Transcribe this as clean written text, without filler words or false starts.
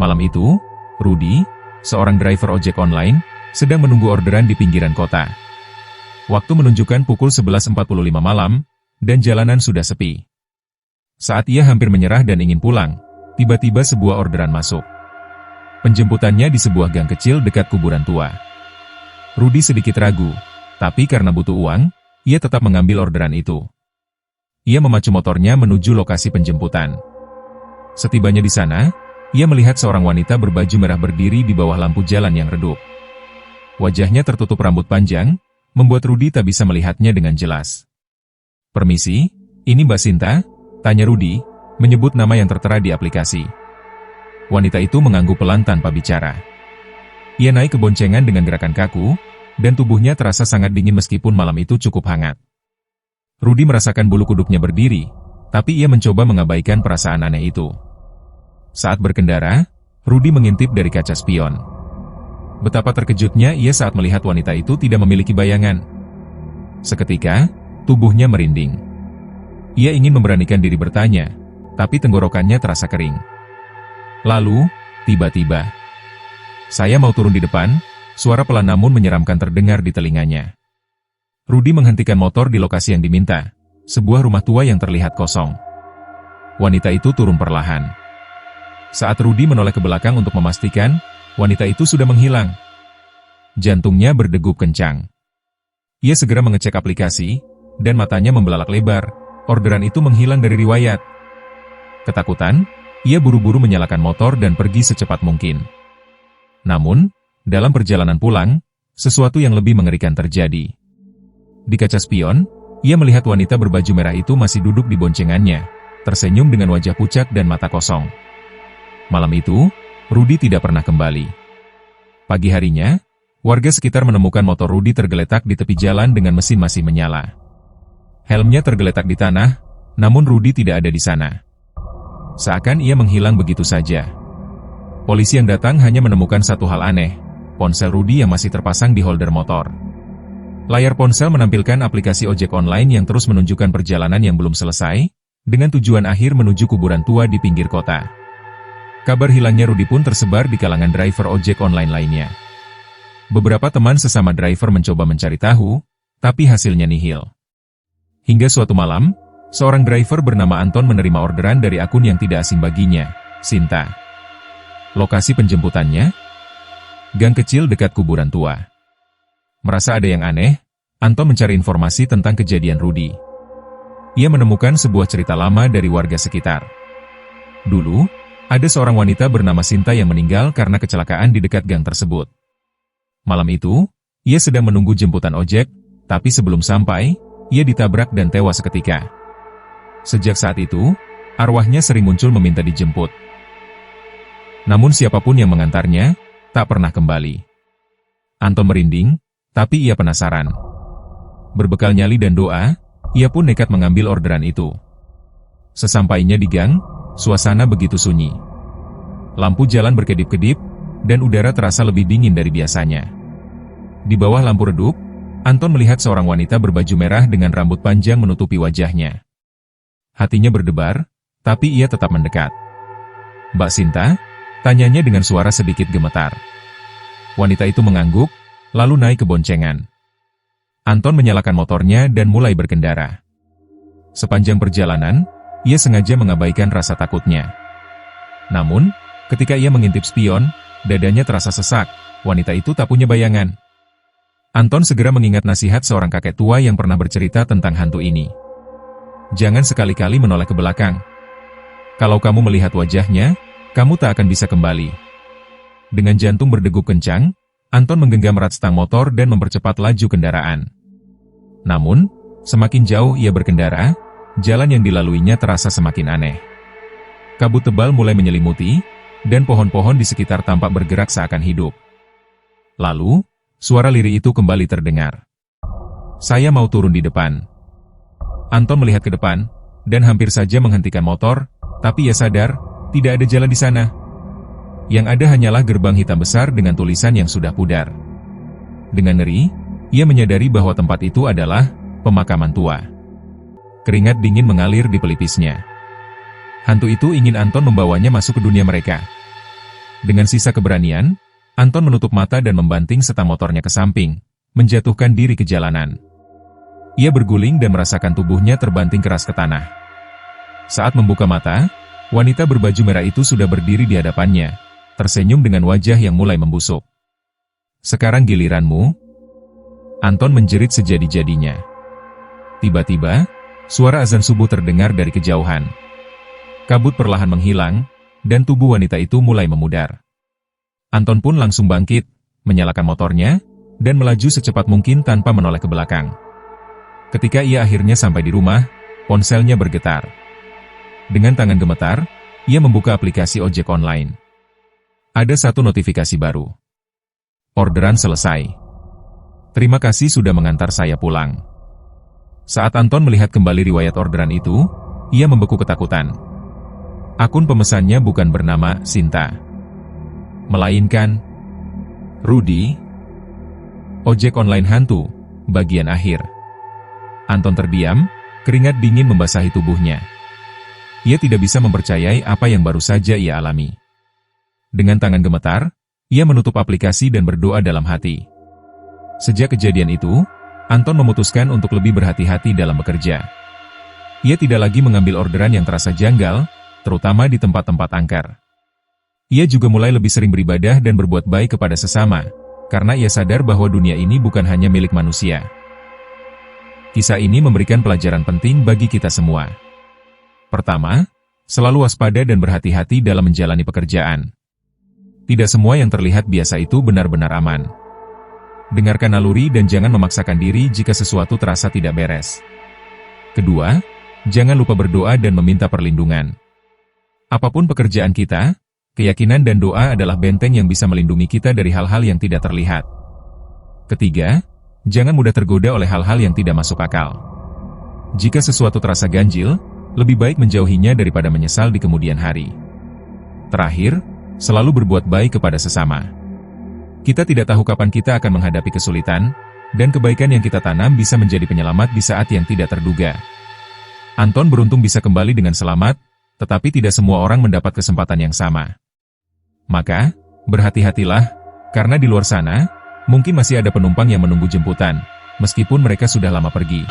Malam itu, Rudy, seorang driver ojek online, sedang menunggu orderan di pinggiran kota. Waktu menunjukkan pukul 11.45 malam, dan jalanan sudah sepi. Saat ia hampir menyerah dan ingin pulang, tiba-tiba sebuah orderan masuk. Penjemputannya di sebuah gang kecil dekat kuburan tua. Rudy sedikit ragu, tapi karena butuh uang, ia tetap mengambil orderan itu. Ia memacu motornya menuju lokasi penjemputan. Setibanya di sana, ia melihat seorang wanita berbaju merah berdiri di bawah lampu jalan yang redup. Wajahnya tertutup rambut panjang, membuat Rudy tak bisa melihatnya dengan jelas. "Permisi, ini Mbak Sinta?" tanya Rudy, menyebut nama yang tertera di aplikasi. Wanita itu mengangguk pelan tanpa bicara. Ia naik ke boncengan dengan gerakan kaku, dan tubuhnya terasa sangat dingin meskipun malam itu cukup hangat. Rudy merasakan bulu kuduknya berdiri, tapi ia mencoba mengabaikan perasaan aneh itu. Saat berkendara, Rudy mengintip dari kaca spion. Betapa terkejutnya ia saat melihat wanita itu tidak memiliki bayangan. Seketika, tubuhnya merinding. Ia ingin memberanikan diri bertanya, tapi tenggorokannya terasa kering. Lalu, tiba-tiba, "Saya mau turun di depan," suara pelan namun menyeramkan terdengar di telinganya. Rudy menghentikan motor di lokasi yang diminta, sebuah rumah tua yang terlihat kosong. Wanita itu turun perlahan. Saat Rudy menoleh ke belakang untuk memastikan, wanita itu sudah menghilang. Jantungnya berdegup kencang. Ia segera mengecek aplikasi, dan matanya membelalak lebar. Orderan itu menghilang dari riwayat. Ketakutan, ia buru-buru menyalakan motor dan pergi secepat mungkin. Namun, dalam perjalanan pulang, sesuatu yang lebih mengerikan terjadi. Di kaca spion, ia melihat wanita berbaju merah itu masih duduk di boncengannya, tersenyum dengan wajah pucat dan mata kosong. Malam itu, Rudy tidak pernah kembali. Pagi harinya, warga sekitar menemukan motor Rudy tergeletak di tepi jalan dengan mesin masih menyala. Helmnya tergeletak di tanah, namun Rudy tidak ada di sana. Seakan ia menghilang begitu saja. Polisi yang datang hanya menemukan satu hal aneh, ponsel Rudy yang masih terpasang di holder motor. Layar ponsel menampilkan aplikasi ojek online yang terus menunjukkan perjalanan yang belum selesai, dengan tujuan akhir menuju kuburan tua di pinggir kota. Kabar hilangnya Rudy pun tersebar di kalangan driver ojek online lainnya. Beberapa teman sesama driver mencoba mencari tahu, tapi hasilnya nihil. Hingga suatu malam, seorang driver bernama Anton menerima orderan dari akun yang tidak asing baginya, Sinta. Lokasi penjemputannya? Gang kecil dekat kuburan tua. Merasa ada yang aneh, Anton mencari informasi tentang kejadian Rudy. Ia menemukan sebuah cerita lama dari warga sekitar. Dulu, ada seorang wanita bernama Sinta yang meninggal karena kecelakaan di dekat gang tersebut. Malam itu, ia sedang menunggu jemputan ojek, tapi sebelum sampai, ia ditabrak dan tewas seketika. Sejak saat itu, arwahnya sering muncul meminta dijemput. Namun siapapun yang mengantarnya, tak pernah kembali. Anton merinding, tapi ia penasaran. Berbekal nyali dan doa, ia pun nekat mengambil orderan itu. Sesampainya di gang, suasana begitu sunyi. Lampu jalan berkedip-kedip, dan udara terasa lebih dingin dari biasanya. Di bawah lampu redup, Anton melihat seorang wanita berbaju merah dengan rambut panjang menutupi wajahnya. Hatinya berdebar, tapi ia tetap mendekat. "Mbak Sinta?" tanyanya dengan suara sedikit gemetar. Wanita itu mengangguk, lalu naik ke boncengan. Anton menyalakan motornya dan mulai berkendara. Sepanjang perjalanan, ia sengaja mengabaikan rasa takutnya. Namun, ketika ia mengintip spion, dadanya terasa sesak, wanita itu tak punya bayangan. Anton segera mengingat nasihat seorang kakek tua yang pernah bercerita tentang hantu ini. "Jangan sekali-kali menoleh ke belakang. Kalau kamu melihat wajahnya, kamu tak akan bisa kembali." Dengan jantung berdegup kencang, Anton menggenggam rat stang motor dan mempercepat laju kendaraan. Namun, semakin jauh ia berkendara, jalan yang dilaluinya terasa semakin aneh. Kabut tebal mulai menyelimuti, dan pohon-pohon di sekitar tampak bergerak seakan hidup. Lalu, suara lirih itu kembali terdengar. "Saya mau turun di depan." Anton melihat ke depan, dan hampir saja menghentikan motor, tapi ia sadar, tidak ada jalan di sana. Yang ada hanyalah gerbang hitam besar dengan tulisan yang sudah pudar. Dengan ngeri, ia menyadari bahwa tempat itu adalah pemakaman tua. Keringat dingin mengalir di pelipisnya. Hantu itu ingin Anton membawanya masuk ke dunia mereka. Dengan sisa keberanian, Anton menutup mata dan membanting setang motornya ke samping, menjatuhkan diri ke jalanan. Ia berguling dan merasakan tubuhnya terbanting keras ke tanah. Saat membuka mata, wanita berbaju merah itu sudah berdiri di hadapannya, tersenyum dengan wajah yang mulai membusuk. "Sekarang giliranmu." Anton menjerit sejadi-jadinya. Tiba-tiba, suara azan subuh terdengar dari kejauhan. Kabut perlahan menghilang, dan tubuh wanita itu mulai memudar. Anton pun langsung bangkit, menyalakan motornya, dan melaju secepat mungkin tanpa menoleh ke belakang. Ketika ia akhirnya sampai di rumah, ponselnya bergetar. Dengan tangan gemetar, ia membuka aplikasi ojek online. Ada satu notifikasi baru. "Orderan selesai. Terima kasih sudah mengantar saya pulang." Saat Anton melihat kembali riwayat orderan itu, ia membeku ketakutan. Akun pemesannya bukan bernama Sinta, melainkan Rudy. Ojek online hantu, bagian akhir. Anton terdiam, keringat dingin membasahi tubuhnya. Ia tidak bisa mempercayai apa yang baru saja ia alami. Dengan tangan gemetar, ia menutup aplikasi dan berdoa dalam hati. Sejak kejadian itu, Anton memutuskan untuk lebih berhati-hati dalam bekerja. Ia tidak lagi mengambil orderan yang terasa janggal, terutama di tempat-tempat angker. Ia juga mulai lebih sering beribadah dan berbuat baik kepada sesama, karena ia sadar bahwa dunia ini bukan hanya milik manusia. Kisah ini memberikan pelajaran penting bagi kita semua. Pertama, selalu waspada dan berhati-hati dalam menjalani pekerjaan. Tidak semua yang terlihat biasa itu benar-benar aman. Dengarkan naluri dan jangan memaksakan diri jika sesuatu terasa tidak beres. Kedua, jangan lupa berdoa dan meminta perlindungan. Apapun pekerjaan kita, keyakinan dan doa adalah benteng yang bisa melindungi kita dari hal-hal yang tidak terlihat. Ketiga, jangan mudah tergoda oleh hal-hal yang tidak masuk akal. Jika sesuatu terasa ganjil, lebih baik menjauhinya daripada menyesal di kemudian hari. Terakhir, selalu berbuat baik kepada sesama. Kita tidak tahu kapan kita akan menghadapi kesulitan, dan kebaikan yang kita tanam bisa menjadi penyelamat di saat yang tidak terduga. Anton beruntung bisa kembali dengan selamat, tetapi tidak semua orang mendapat kesempatan yang sama. Maka, berhati-hatilah, karena di luar sana, mungkin masih ada penumpang yang menunggu jemputan, meskipun mereka sudah lama pergi.